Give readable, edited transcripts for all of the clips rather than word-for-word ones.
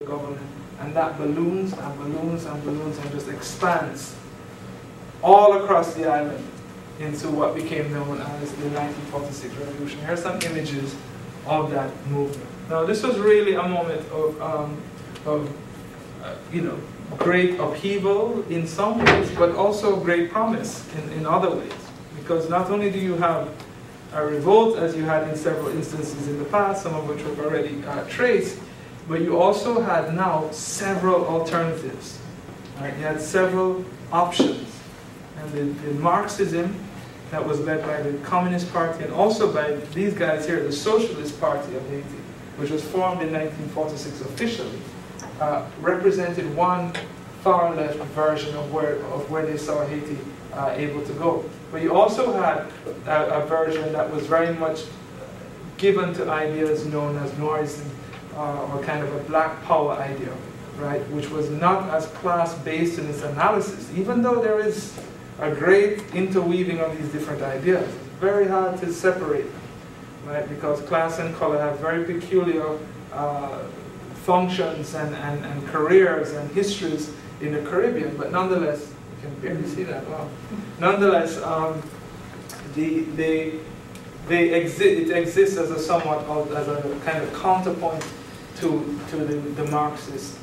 government, and that balloons and balloons and balloons and just expands all across the island into what became known as the 1946 revolution. Here are some images of that movement. Now, this was really a moment of great upheaval in some ways, but also great promise in other ways. Because not only do you have a revolt, as you had in several instances in the past, some of which were already traced, but you also had now several alternatives. Right? You had several options. And the Marxism that was led by the Communist Party and also by these guys here, the Socialist Party of Haiti, which was formed in 1946 officially, represented one far-left version of where they saw Haiti able to go. But you also had a version that was very much given to ideas known as Noirism, or kind of a black power idea, right? Which was not as class-based in its analysis, even though there is a great interweaving of these different ideas. It's very hard to separate them, right? Because class and color have very peculiar functions and careers and histories in the Caribbean, but nonetheless, you can barely see that, wow. Nonetheless, it exists as a somewhat, as a kind of counterpoint to the Marxist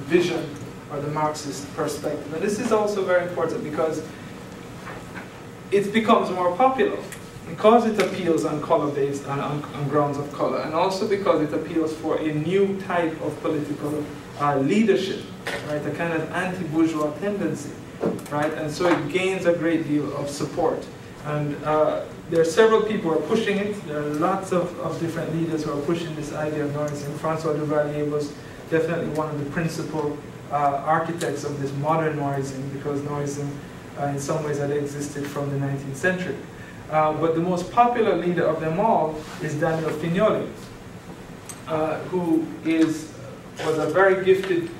vision or the Marxist perspective. And this is also very important because it becomes more popular, because it appeals on color-based, on grounds of color, and also because it appeals for a new type of political leadership, right? A kind of anti-bourgeois tendency, right? And so it gains a great deal of support. And there are several people who are pushing it. There are lots of different leaders who are pushing this idea of Noirism. Francois Duvalier was definitely one of the principal architects of this modern Noirism, because Noirism in some ways had existed from the 19th century. But the most popular leader of them all is Daniel Fignoli, who was a very gifted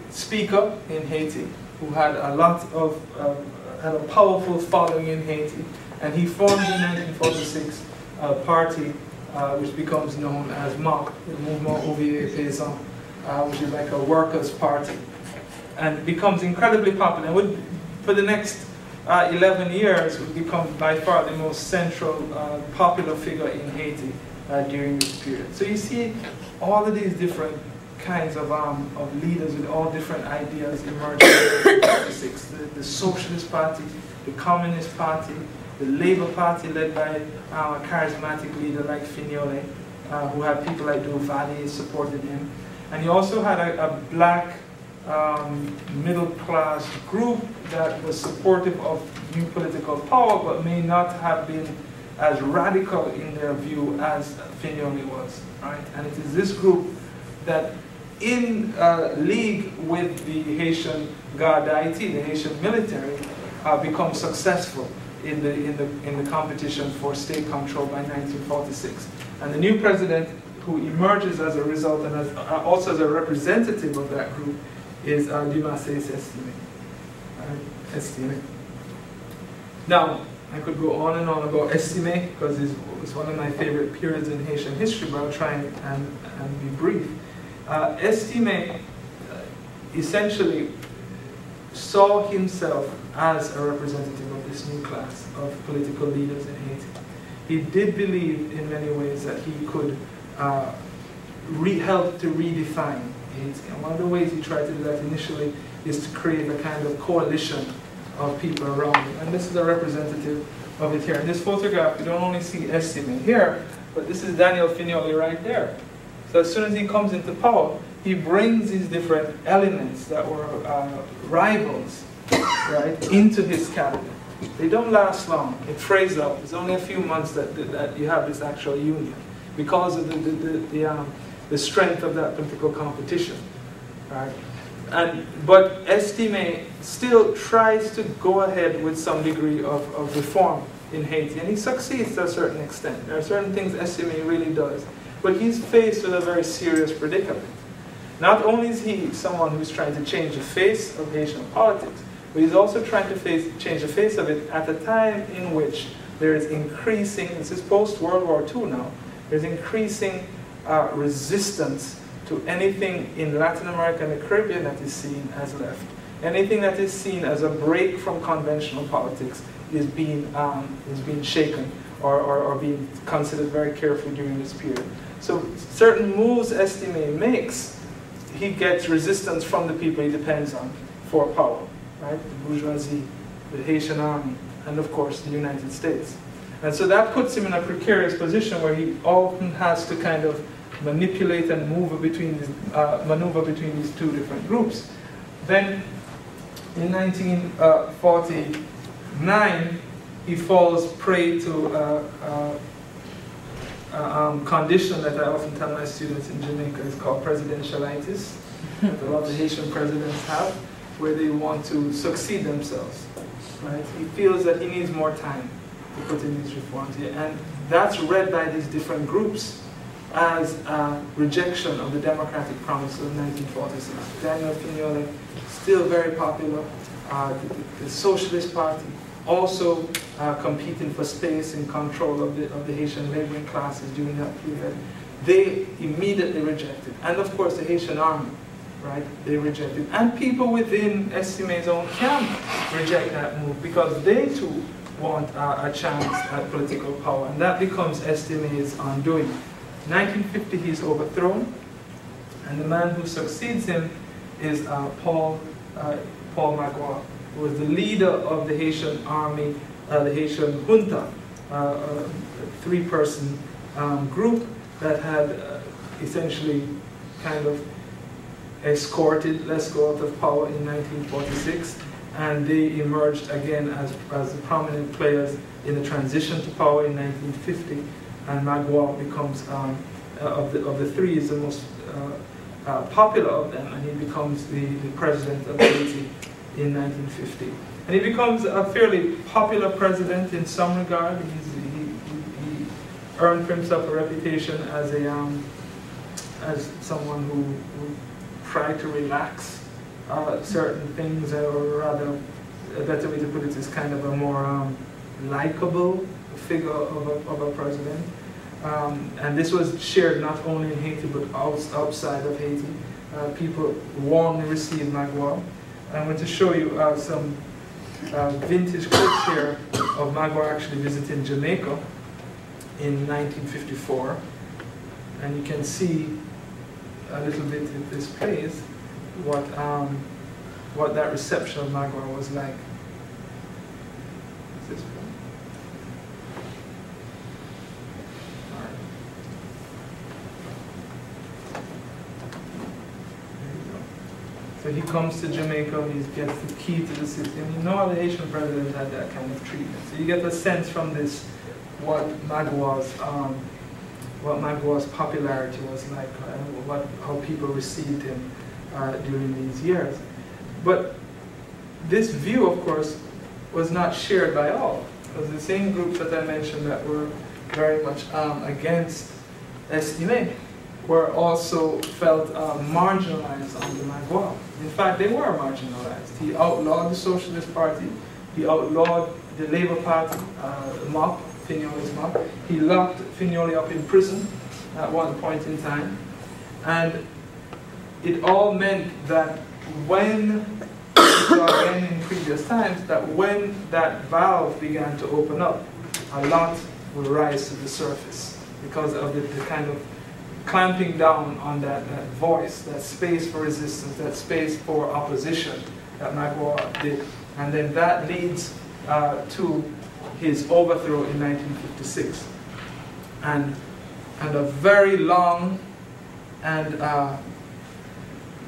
speaker in Haiti, who had had a powerful following in Haiti, and he formed in 1946 a party which becomes known as MOP, the Mouvement Ouvrier Paysan, which is like a workers' party, and becomes incredibly popular. And for the next 11 years, would become by far the most central popular figure in Haiti during this period. So you see all of these different kinds of leaders with all different ideas emerging in 1946. The Socialist Party, the Communist Party, the Labour Party led by a charismatic leader like Fignoli, who had people like Duvalier supporting him. And you also had a black middle-class group that was supportive of new political power, but may not have been as radical in their view as Fignoli was, right? And it is this group that, in league with the Haitian Garde d'Haïti, the Haitian military, becomes successful in the competition for state control by 1946. And the new president, who emerges as a result and also as a representative of that group, is Dumassé Estimé. Now, I could go on and on about Estimé, because it's one of my favorite periods in Haitian history, but I'll try and be brief. Estimé essentially saw himself as a representative of this new class of political leaders in Haiti. He did believe in many ways that he could help to redefine Haiti. And one of the ways he tried to do that initially is to create a kind of coalition of people around him. And this is a representative of it here. In this photograph, you don't only see Estimé here, but this is Daniel Fignoli right there. So as soon as he comes into power, he brings these different elements that were rivals, right, into his cabinet. They don't last long. It frays out. It's only a few months that you have this actual union, because of the strength of that political competition, right? But Estimé still tries to go ahead with some degree of reform in Haiti, and he succeeds to a certain extent. There are certain things Estimé really does, but he's faced with a very serious predicament. Not only is he someone who's trying to change the face of Haitian politics, but he's also trying to change the face of it at a time in which there is increasing, this is post-World War II now, there's increasing resistance to to anything in Latin America and the Caribbean that is seen as left. Anything that is seen as a break from conventional politics is being shaken or being considered very carefully during this period. So certain moves Estimé makes, he gets resistance from the people he depends on for power, right? The bourgeoisie, the Haitian army, and of course the United States. And so that puts him in a precarious position where he often has to kind of manipulate and maneuver between these two different groups. Then in 1949, he falls prey to a condition that I often tell my students in Jamaica is called presidentialitis, that a lot of Haitian presidents have, where they want to succeed themselves. Right? He feels that he needs more time to put in these reforms here, and that's read by these different groups as a rejection of the democratic promise of 1946. Daniel Fignoli, still very popular. The Socialist Party, also competing for space and control of the Haitian laboring classes during that period. They immediately rejected. And of course the Haitian army, right, they rejected. And people within Estimé's own camp reject that move because they too want a chance at political power. And that becomes Estimé's undoing. 1950 he's overthrown, and the man who succeeds him is Paul Magua, who was the leader of the Haitian army, the Haitian junta, a three-person group that had essentially kind of escorted Lescaut out of power in 1946, and they emerged again as the prominent players in the transition to power in 1950, and Magua becomes, of the three, is the most popular of them, and he becomes the president of Haiti in 1950. And he becomes a fairly popular president in some regard. He earned for himself a reputation as someone who tried to relax certain things, or rather, a better way to put it is kind of a more likable figure of a president. And this was shared not only in Haiti but outside of Haiti. People warmly received Magua. I'm going to show you some vintage clips here of Magua actually visiting Jamaica in 1954. And you can see a little bit in this place what that reception of Magua was like. Is this one? So he comes to Jamaica, he gets the key to the city, and no other Haitian president had that kind of treatment. So you get a sense from this what Magua's popularity was like, how people received him during these years. But this view, of course, was not shared by all, because the same groups that I mentioned that were very much against Estimé were also felt marginalized under Magua. In fact, they were marginalized. He outlawed the Socialist Party, he outlawed the Labour Party, MOP, Fignoli's MOP. He locked Fignoli up in prison at one point in time. And it all meant that when, again in previous times, that when that valve began to open up, a lot would rise to the surface because of the kind of clamping down on that voice, that space for resistance, that space for opposition that Magua did. And then that leads to his overthrow in 1956. And a very long and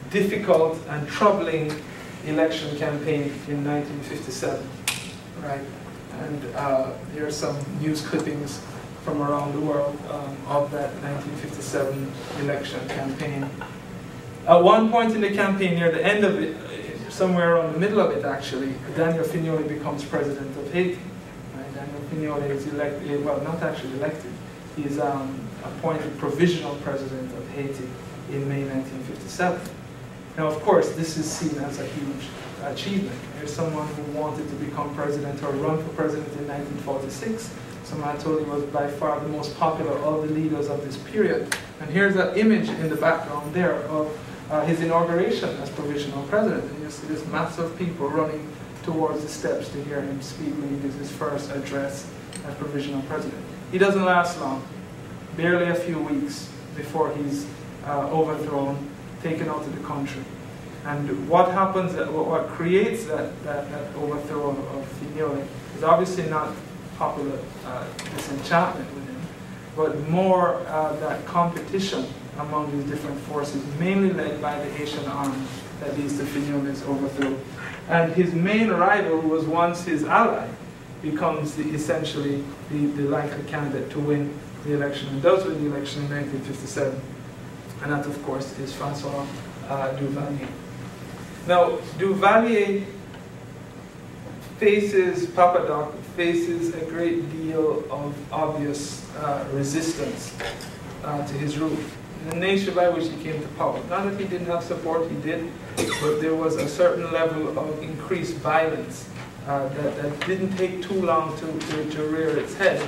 difficult and troubling election campaign in 1957, right? And here are some news clippings from around the world of that 1957 election campaign. At one point in the campaign, near the end of it, somewhere around the middle of it actually, Daniel Fignoli becomes president of Haiti. Right? Daniel Fignoli is elected, well, not actually elected, he's appointed provisional president of Haiti in May 1957. Now, of course, this is seen as a huge achievement. Here's someone who wanted to become president or run for president in 1946. Someone I told you was by far the most popular of the leaders of this period. And here's an image in the background there of his inauguration as provisional president. And you see this mass of people running towards the steps to hear him speak when he gives his first address as provisional president. He doesn't last long, barely a few weeks before he's overthrown, taken out of the country. And what happens, what creates that overthrow of Fignole is obviously not popular disenchantment with him, but more that competition among these different forces, mainly led by the Haitian army that leads to Fignole's overthrow. And his main rival, who was once his ally, becomes essentially the likely candidate to win the election, and does win the election in 1957. And that, of course, is Francois Duvalier. Now, Duvalier Papa Doc faces a great deal of obvious resistance to his rule. The nature by which he came to power. Not that he didn't have support, he did, but there was a certain level of increased violence that didn't take too long to rear its head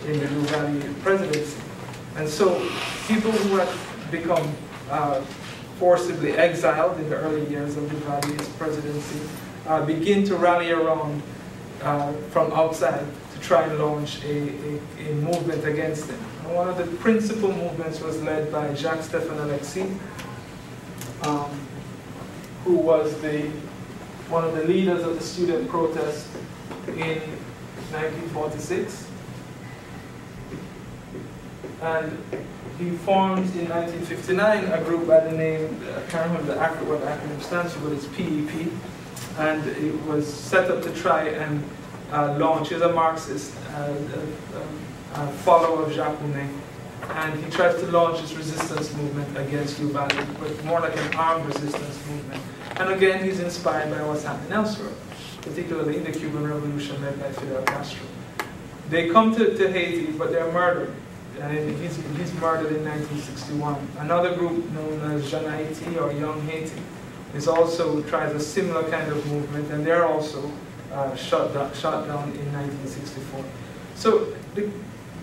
in the Duvalier presidency. And so people who had become forcibly exiled in the early years of Duvalier's presidency begin to rally around from outside to try and launch a movement against him. And one of the principal movements was led by Jacques-Stéphane Alexis, who was one of the leaders of the student protest in 1946. And he formed in 1959 a group by the name, I can't remember what the acronym stands for, but it's PEP. And it was set up to try and launch, he's a Marxist, a follower of Jacques Mounet. And he tries to launch this resistance movement against Duvalier, but more like an armed resistance movement. And again, he's inspired by what's happening elsewhere, particularly in the Cuban Revolution led by Fidel Castro. They come to Haiti, but they're murdered. And he's murdered in 1961. Another group known as Jeune Haiti or Young Haiti is also tries a similar kind of movement, and they're also shot down in 1964. So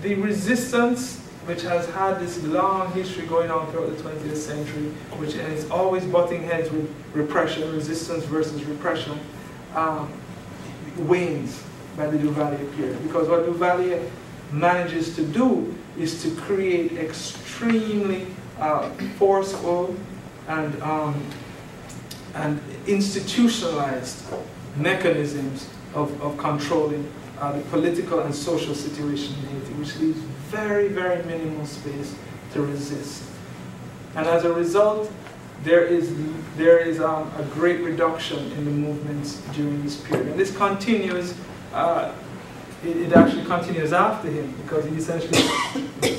the resistance, which has had this long history going on throughout the 20th century, and it's always butting heads with repression, resistance versus repression, wanes by the Duvalier period. Because what Duvalier manages to do is to create extremely forceful and institutionalized mechanisms of controlling the political and social situation in Haiti, which leaves very, very minimal space to resist. And as a result, there is a great reduction in the movements during this period. And this continues, it actually continues after him, because he essentially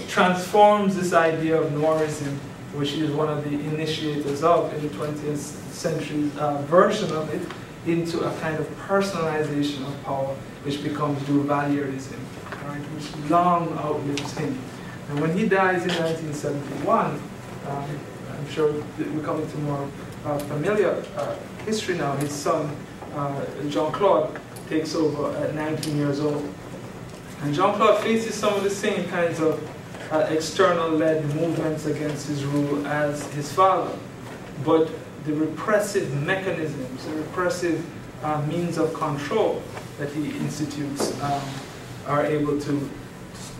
transforms this idea of Noirism, which he is one of the initiators of in the 20th century version of it, into a kind of personalization of power, which becomes Duvalierism, right, which long outlives him. And when he dies in 1971, I'm sure we're coming to more familiar history now, his son, Jean-Claude, takes over at 19 years old. And Jean-Claude faces some of the same kinds of external-led movements against his rule as his father. But the repressive mechanisms, the repressive means of control that he institutes are able to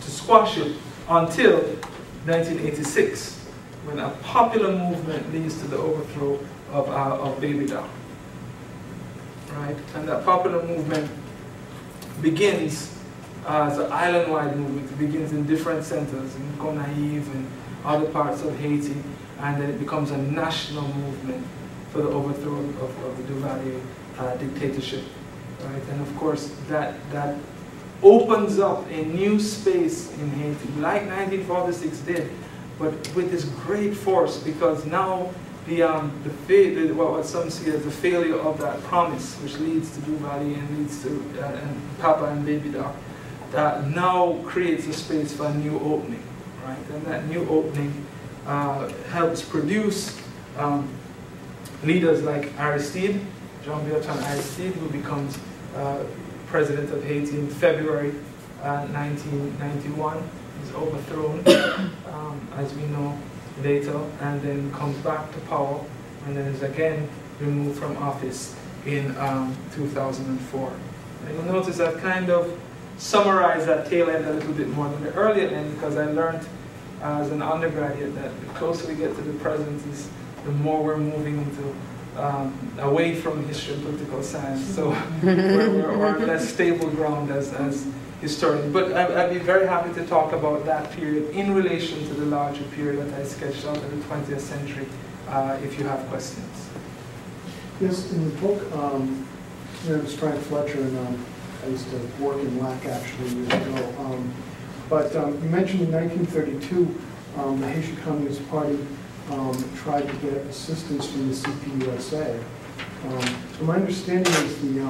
squash it until 1986, when a popular movement leads to the overthrow of Baby Doc. Right? And that popular movement begins as an island-wide movement. It begins in different centers, in Gonaïve and other parts of Haiti, and then it becomes a national movement for the overthrow of the Duvalier dictatorship. Right? And of course, that opens up a new space in Haiti, like 1946 did, but with this great force, because now what some see as the failure of that promise, which leads to Duvalier and leads to and Papa and Baby Doc, that now creates a space for a new opening, right? And that new opening helps produce leaders like Aristide, Jean-Bertrand Aristide, who becomes president of Haiti in February 1991. He's overthrown, as we know, later, and then comes back to power, and then is again removed from office in 2004. And you'll notice I've kind of summarized that tail end a little bit more than the earlier end, because I learned as an undergraduate that the closer we get to the present is the more we're moving into away from history and political science. So we're on less stable ground as historians. But I'd be very happy to talk about that period in relation to the larger period that I sketched out in the 20th century, if you have questions. Yes, in the book, I was Frank Fletcher, and I used to work in LAC actually years ago. But you mentioned in 1932, the Haitian Communist Party tried to get assistance from the CPUSA. So my understanding is the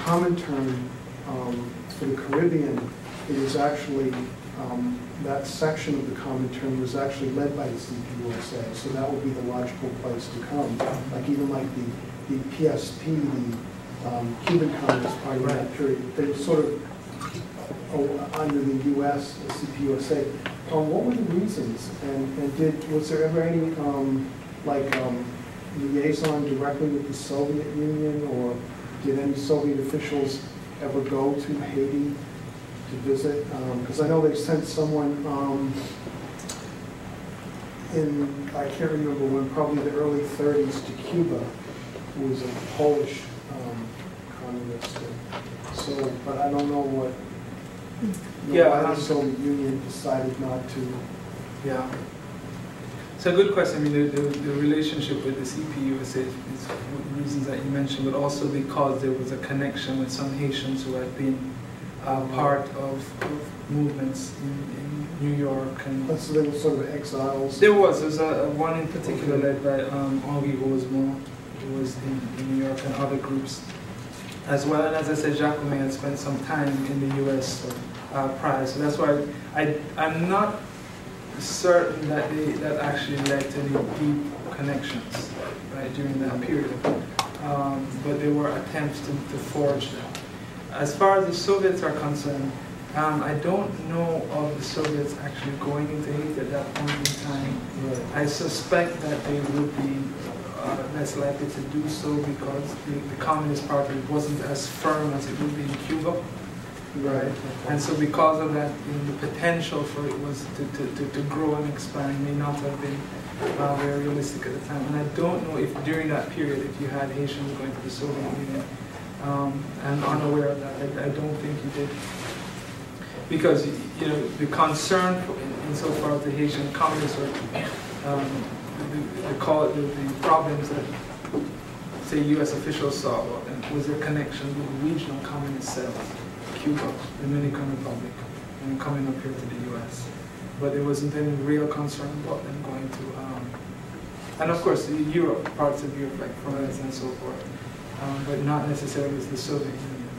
Comintern for the Caribbean, it was actually, that section of the Comintern was actually led by the CPUSA, so that would be the logical place to come. Like even like the PSP, the Cuban Communist Party in that period, they were sort of under the U.S. CPUSA. What were the reasons, and was there ever any liaison directly with the Soviet Union, or did any Soviet officials ever go to Haiti to visit? Because I know they sent someone in, I can't remember when, probably the early 30s to Cuba, who was a Polish communist. So, but I don't know what. Why the Soviet Union decided not to. Yeah. It's a good question. I mean, the relationship with the CPU is reasons that you mentioned, but also because there was a connection with some Haitians who had been part of movements in New York. And so they were sort of exiles? There was one in particular led by Henri Rosemont, who was in New York, and other groups as well. And as I said, Jacques May had spent some time in the U.S. prior, so that's why I'm not certain that that actually led to any deep connections, right, during that period. But there were attempts to forge them. As far as the Soviets are concerned, I don't know of the Soviets actually going into Haiti at that point in time. Right. I suspect that they would be less likely to do so because the Communist Party wasn't as firm as it would be in Cuba. Right, and so because of that, the potential for it was to grow and expand may not have been very realistic at the time. And I don't know if during that period, if you had Haitians going to the Soviet Union. I'm unaware of that. I don't think you did, because the concern insofar as the Haitian communists were the problems that say U.S. officials saw was their connection with the regional communist cells. Cuba, Dominican Republic, and coming up here to the U.S. But there wasn't any real concern about them going to, and of course, Europe, parts of Europe like France and so forth, but not necessarily the Soviet Union.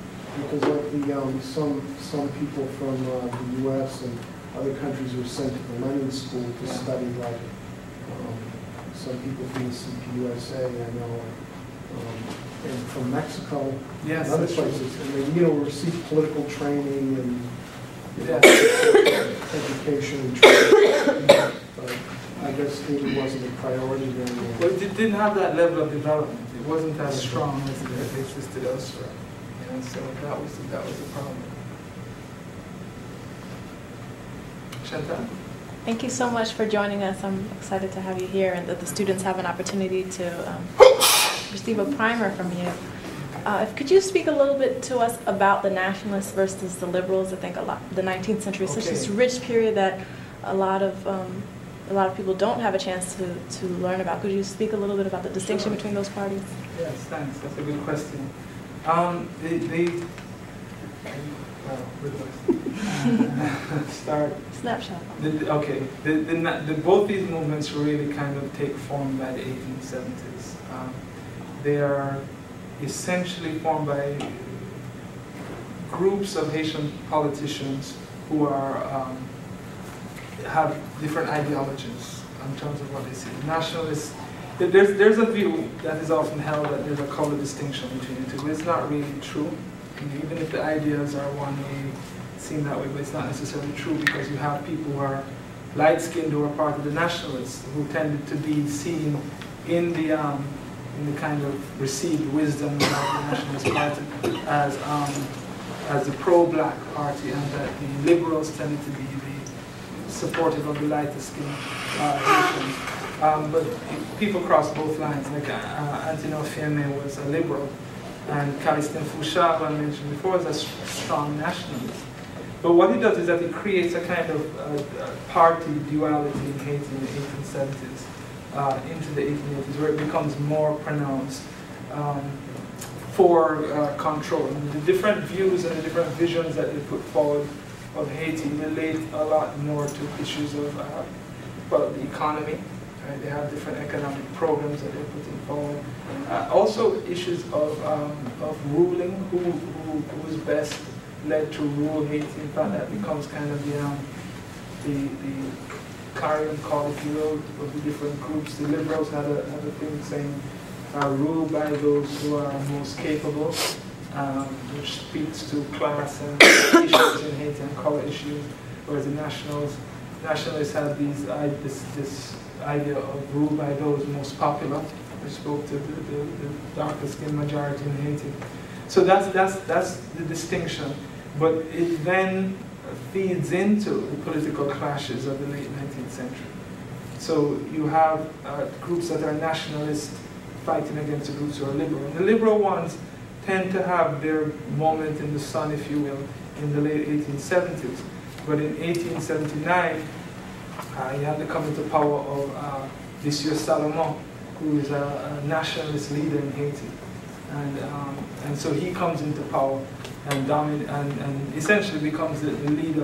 Because like some people from the U.S. and other countries were sent to the Lenin School to study, like some people from the CPUSA, I know. And from Mexico, yes, and other places, and they received political training and education and training. But I guess Haiti wasn't a priority then. Well, it didn't have that level of development. It wasn't as strong as it existed elsewhere. So that was the problem. Chantal? Thank you so much for joining us. I'm excited to have you here, and that the students have an opportunity to receive a primer from you. Could you speak a little bit to us about the nationalists versus the liberals? I think the 19th century is such this rich period that a lot of people don't have a chance to learn about. Could you speak a little bit about the distinction between those parties? Yes, thanks. That's a good question. Start. Snapshot. Both these movements really kind of take form by the 1870s. They are essentially formed by groups of Haitian politicians who are have different ideologies in terms of what they see. Nationalists. There's a view that is often held that there's a color distinction between the two, but it's not really true. And even if the ideas are one way, seen that way, but it's not necessarily true, because you have people who are light-skinned who were part of the Nationalists, who tended to be seen in the kind of received wisdom of the Nationalist Party as the pro-black party, and that the liberals tended to be the supportive of the lighter-skinned Haitians. But people crossed both lines. Like Antonio Fiame was a liberal, and Calistin Fouchard, who I mentioned before, is a strong nationalist. But what he does is that he creates a kind of party duality in Haiti in the 1870s into the 1880s, where it becomes more pronounced for control. And the different views and the different visions that they put forward of Haiti relate a lot more to issues of the economy. Right? They have different economic programs that they're putting forward. Also issues of ruling, who is best led to rule Haiti. In fact, that becomes kind of the clarion call, if you will, of the different groups. The liberals had a thing saying, rule by those who are most capable, which speaks to class and issues in Haiti and color issues, whereas the nationalists had this idea of rule by those most popular, which spoke to the darker skinned majority in Haiti. So that's the distinction. But it then feeds into the political clashes of the late 19th century. So you have groups that are nationalist fighting against the groups who are liberal. And the liberal ones tend to have their moment in the sun, if you will, in the late 1870s. But in 1879, you have the coming to power of Monsieur Salomon, who is a nationalist leader in Haiti. And so he comes into power and essentially becomes the leader